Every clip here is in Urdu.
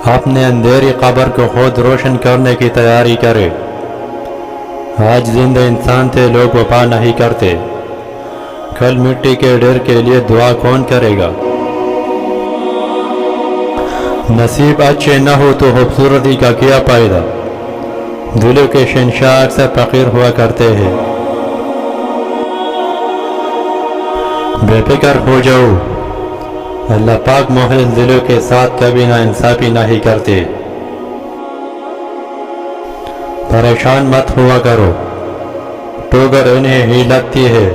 اپنے اندھیری قبر کو خود روشن کرنے کی تیاری کرے۔ آج زندہ انسان تھے لوگ وفا نہیں کرتے، کل مٹی کے ڈھیر کے لیے دعا کون کرے گا؟ نصیب اچھے نہ ہو تو خوبصورتی کا کیا فائدہ؟ دلوں کے شہنشاہ اکثر فقیر ہوا کرتے ہیں۔ بے فکر ہو جاؤ، اللہ پاک مخلص دلوں کے ساتھ کبھی نا انصافی نہیں کرتے۔ پریشان مت ہوا کرو، ٹوگر انہیں ہی لگتی ہے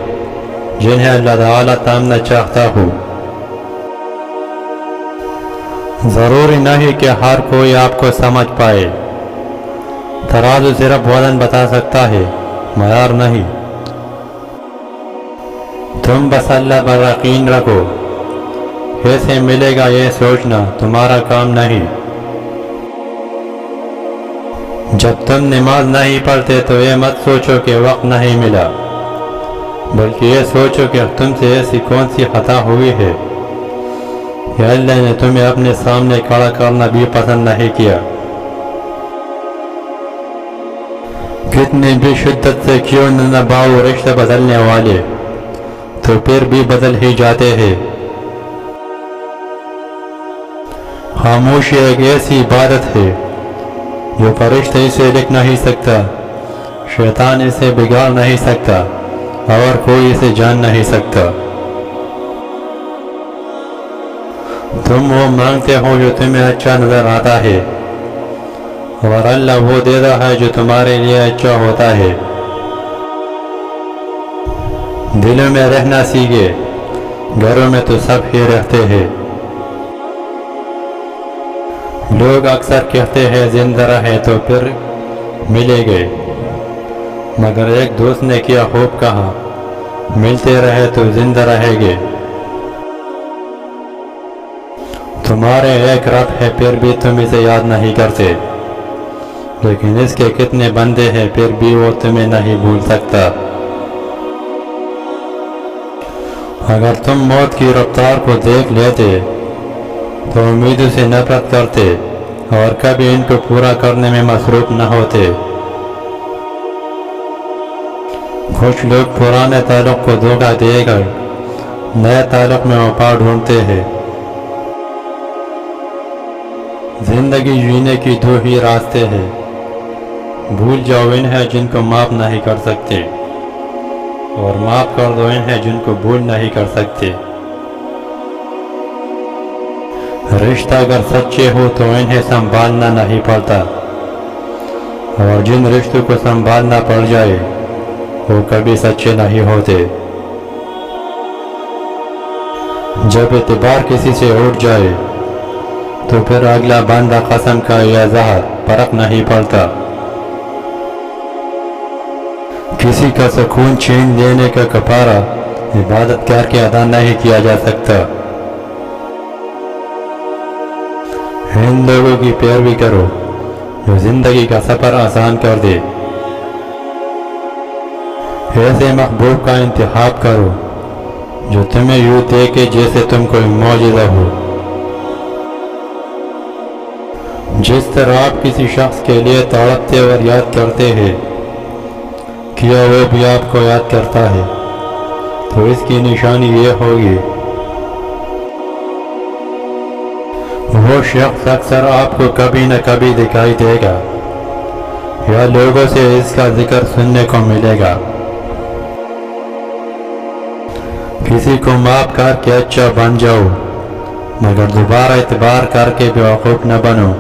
جنہیں اللہ تعالیٰ تامنا چاہتا ہو۔ ضروری نہیں کہ ہر کوئی آپ کو سمجھ پائے، ترازو صرف وزن بتا سکتا ہے، معیار نہیں۔ تم بس اللہ پر یقین رکھو، کیسے ملے گا یہ سوچنا تمہارا کام نہیں۔ جب تم نماز نہیں پڑھتے تو یہ مت سوچو کہ وقت نہیں ملا، بلکہ یہ سوچو کہ تم سے ایسی کون سی خطا ہوئی ہے کہ اللہ نے تمہیں اپنے سامنے کھڑا کرنا بھی پسند نہیں کیا۔ کتنی بھی شدت سے کیوں نہ نبھاؤ رشتہ بدلنے والے، تو پھر بھی بدل ہی جاتے ہیں۔ خاموشی ایک ایسی عبادت ہے جو فرشتہ اسے لکھ نہیں سکتا، شیطان اسے بگاڑ نہیں سکتا، اور کوئی اسے جان نہیں سکتا۔ تم وہ مانگتے ہو جو تمہیں اچھا نظر آتا ہے، اور اللہ وہ دیتا ہے جو تمہارے لیے اچھا ہوتا ہے۔ دلوں میں رہنا سیکھے، گھروں میں تو سب ہی رہتے ہیں۔ لوگ اکثر کہتے ہیں زندہ رہے تو پھر ملے گے، مگر ایک دوست نے کیا خوب کہا، ملتے رہے تو زندہ رہے گے۔ تمہارے ایک رب ہے پھر بھی تم اسے یاد نہیں کرتے، لیکن اس کے کتنے بندے ہیں پھر بھی وہ تمہیں نہیں بھول سکتا۔ اگر تم موت کی رفتار کو دیکھ لیتے تو امیدوں سے نفرت کرتے اور کبھی ان کو پورا کرنے میں مصروف نہ ہوتے۔ کچھ لوگ پرانے تعلق کو دھوکہ دے کر نئے تعلق میں وفا ڈھونڈتے ہیں۔ زندگی جینے کی دو ہی راستے ہیں، بھول جاؤ انہیں جن کو معاف نہیں کر سکتے، اور معاف کر دو انہیں جن کو بھول نہیں کر سکتے۔ رشتہ اگر سچے ہو تو انہیں سنبھالنا نہیں پڑتا، اور جن رشتوں کو سنبھالنا پڑ جائے وہ کبھی سچے نہیں ہوتے۔ جب اعتبار کسی سے اٹھ جائے تو پھر اگلا بندہ قسم کا یا زہر فرق نہیں پڑتا۔ کسی کا سکون چھین لینے کا کفارہ عبادت کر کے ادا نہیں کیا جا سکتا۔ ان لوگوں کی پیروی کرو جو زندگی کا سفر آسان کر دے۔ ایسے محبوب کا انتخاب کرو جو تمہیں یوں دیکھے جیسے تم کوئی معجزہ ہو۔ جس طرح آپ کسی شخص کے لیے تڑپتے اور یاد کرتے ہیں، کیا وہ بھی آپ کو یاد کرتا ہے، تو اس کی نشانی یہ ہوگی وہ شخص اکثر آپ کو کبھی نہ کبھی دکھائی دے گا، یا لوگوں سے اس کا ذکر سننے کو ملے گا۔ کسی کو معاف کر کے اچھا بن جاؤ، مگر دوبارہ اعتبار کر کے بیوقوف نہ بنو۔